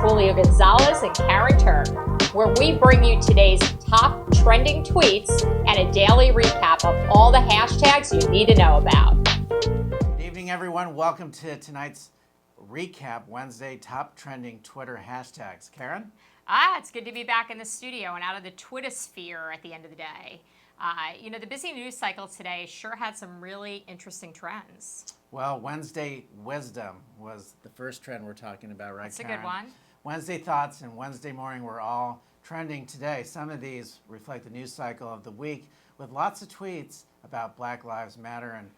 Julio Gonzalez and Karen Turk, where we bring you today's top trending tweets and a daily recap of all the hashtags you need to know about. Good evening, everyone. Welcome to tonight's recap Wednesday top trending Twitter hashtags. Karen? It's good to be back in the studio and out of the Twitter sphere at the end of the day. The busy news cycle today sure had some really interesting trends. Well, Wednesday wisdom was the first trend we're talking about, right, That's Karen? a good one. Wednesday thoughts and Wednesday morning were all trending today. Some of these reflect the news cycle of the week with lots of tweets about Black Lives Matter and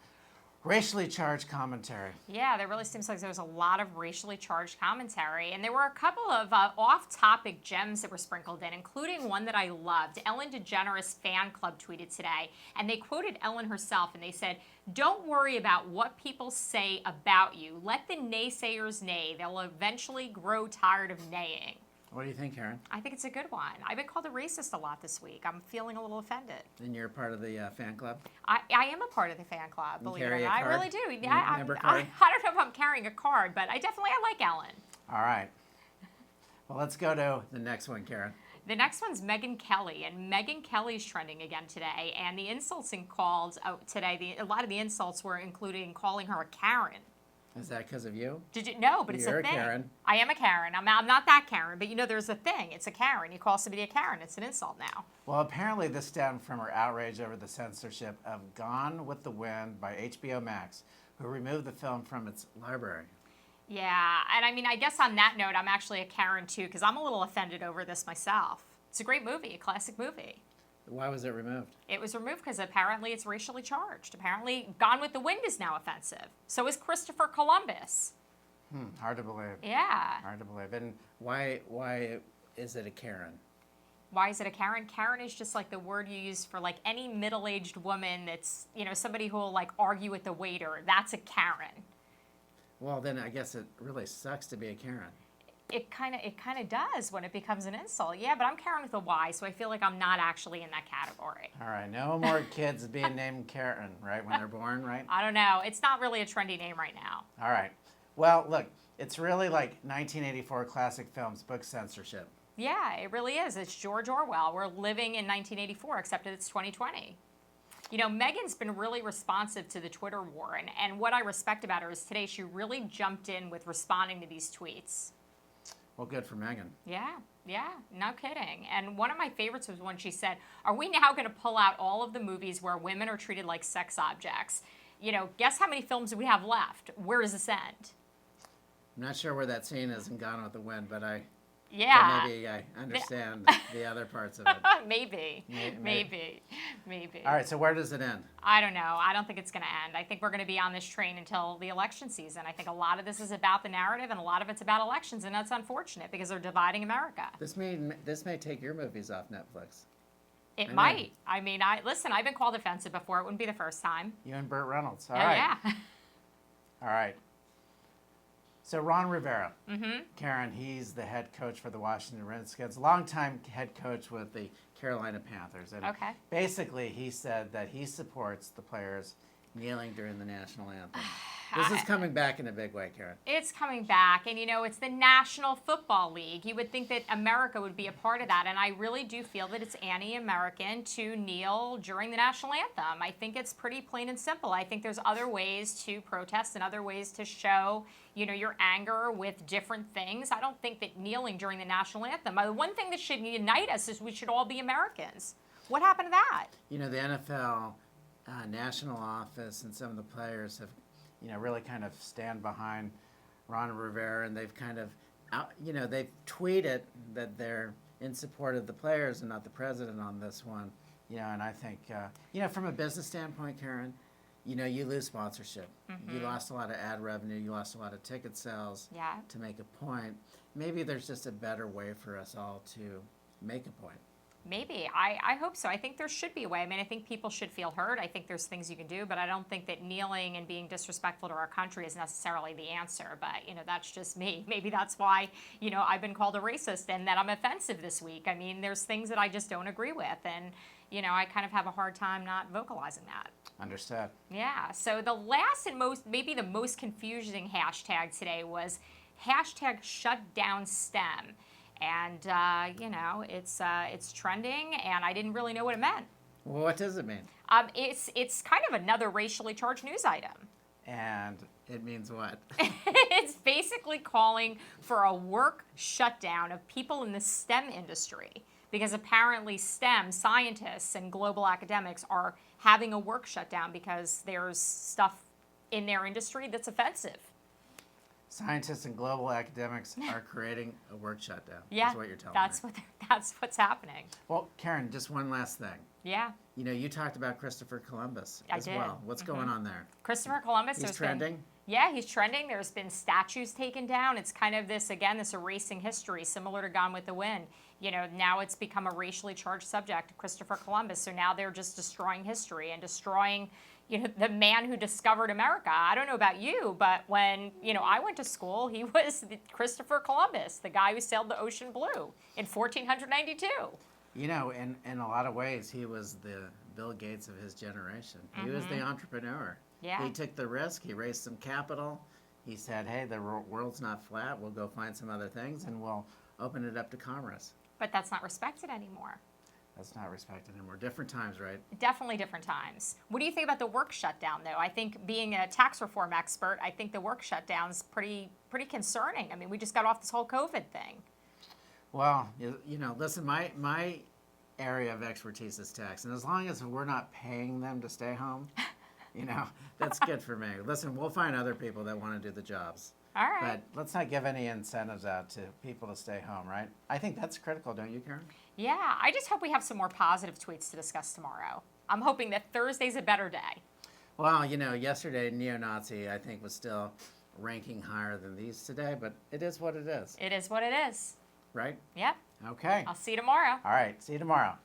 racially charged commentary. Yeah, there really seems like there was a lot of racially charged commentary. And there were a couple of off-topic gems that were sprinkled in, including one that I loved. Ellen DeGeneres fan club tweeted today, and they quoted Ellen herself, and they said, "Don't worry about what people say about you. Let the naysayers neigh. They'll eventually grow tired of neighing." What do you think, Karen? I think it's a good one. I've been called a racist a lot this week. I'm feeling a little offended. And you're part of the fan club? I am a part of the fan club, believe it or not. I really do. Yeah, I don't know if I'm carrying a card, but I like Ellen. All right. Well, let's go to the next one, Karen. The next one's Megyn Kelly, and Megyn Kelly's trending again today. And the insults today, a lot of the insults were including calling her a Karen. Is that because of you? Did you? No, but it's a thing. You're a Karen. I am a Karen. I'm not that Karen, but there's a thing. It's a Karen. You call somebody a Karen. It's an insult now. Well, apparently this stemmed from her outrage over the censorship of Gone with the Wind by HBO Max, who removed the film from its library. Yeah, and I guess on that note, I'm actually a Karen too, because I'm a little offended over this myself. It's a great movie, a classic movie. Why was it removed? It was removed because apparently it's racially charged. Apparently Gone with the Wind is now offensive. So is Christopher Columbus. Hard to believe. Yeah. Hard to believe. And why is it a Karen? Why is it a Karen? Karen is just like the word you use for like any middle-aged woman that's, somebody who will like argue with the waiter. That's a Karen. Well, then I guess it really sucks to be a Karen. It kind of does when it becomes an insult. Yeah, but I'm Karen with a Y, so I feel like I'm not actually in that category. All right, no more kids being named Karen, right, when they're born, right? I don't know. It's not really a trendy name right now. All right. Well, look, it's really like 1984 classic films, book censorship. Yeah, it really is. It's George Orwell. We're living in 1984, except that it's 2020. Megyn's been really responsive to the Twitter war, and what I respect about her is today she really jumped in with responding to these tweets. Well, good for Megyn. Yeah, no kidding. And one of my favorites was when she said, "Are we now going to pull out all of the movies where women are treated like sex objects? Guess how many films we have left? Where does this end?" I'm not sure where that scene is in Gone with the Wind, but yeah. Maybe I understand the other parts of it. Maybe. All right, so where does it end? I don't know. I don't think it's going to end. I think we're going to be on this train until the election season. I think a lot of this is about the narrative, and a lot of it's about elections, and that's unfortunate because they're dividing America. This may take your movies off Netflix. It might. Listen, I've been called offensive before. It wouldn't be the first time. You and Burt Reynolds. All right. Yeah. All right. So Ron Rivera, Karen, he's the head coach for the Washington Redskins, longtime head coach with the Carolina Panthers. And basically he said that he supports the players kneeling during the national anthem. This is coming back in a big way, Karen. It's coming back, and it's the National Football League. You would think that America would be a part of that, and I really do feel that it's anti-American to kneel during the national anthem. I think it's pretty plain and simple. I think there's other ways to protest and other ways to show, your anger with different things. I don't think that kneeling during the national anthem. The one thing that should unite us is we should all be Americans. What happened to that? The NFL national office and some of the players have really kind of stand behind Ron Rivera, and they've kind of, they've tweeted that they're in support of the players and not the president on this one. And I think, from a business standpoint, Karen, you lose sponsorship. You lost a lot of ad revenue. You lost a lot of ticket sales to make a point. Maybe there's just a better way for us all to make a point. Maybe. I hope so. I think there should be a way. I think people should feel heard. I think there's things you can do, but I don't think that kneeling and being disrespectful to our country is necessarily the answer. But, that's just me. Maybe that's why, I've been called a racist and that I'm offensive this week. There's things that I just don't agree with. And, I kind of have a hard time not vocalizing that. Understood. Yeah. So the last and maybe the most confusing hashtag today was hashtag shut down STEM. And, it's trending, and I didn't really know what it meant. Well, what does it mean? It's kind of another racially charged news item. And it means what? It's basically calling for a work shutdown of people in the STEM industry, because apparently STEM scientists and global academics are having a work shutdown because there's stuff in their industry that's offensive. Scientists and global academics are creating a work shutdown. Yeah, That's what you're telling me. That's what's happening. Well, Karen, just one last thing. Yeah. You talked about Christopher Columbus I as did. well. What's going on there? Christopher Columbus. He's trending? He's trending. There's been statues taken down. It's kind of this erasing history, similar to Gone with the Wind. Now it's become a racially charged subject, Christopher Columbus. So now they're just destroying history and destroying, the man who discovered America. I don't know about you, but when, I went to school, he was Christopher Columbus, the guy who sailed the ocean blue in 1492. In a lot of ways, he was the Bill Gates of his generation. He was the entrepreneur. Yeah. He took the risk. He raised some capital. He said, hey, the world's not flat. We'll go find some other things, and we'll open it up to commerce. But that's not respected anymore. That's not respected anymore. Different times, right? Definitely different times. What do you think about the work shutdown, though? I think, being a tax reform expert, I think the work shutdown's pretty concerning. I mean, we just got off this whole COVID thing. Well, listen, my area of expertise is tax, and as long as we're not paying them to stay home, that's good for me. Listen, we'll find other people that want to do the jobs. All right. But let's not give any incentives out to people to stay home, right? I think that's critical, don't you, Karen? Yeah, I just hope we have some more positive tweets to discuss tomorrow. I'm hoping that Thursday's a better day. Well, yesterday neo-Nazi, I think, was still ranking higher than these today, but it is what it is. It is what it is. Right? Yep. Okay. I'll see you tomorrow. All right. See you tomorrow.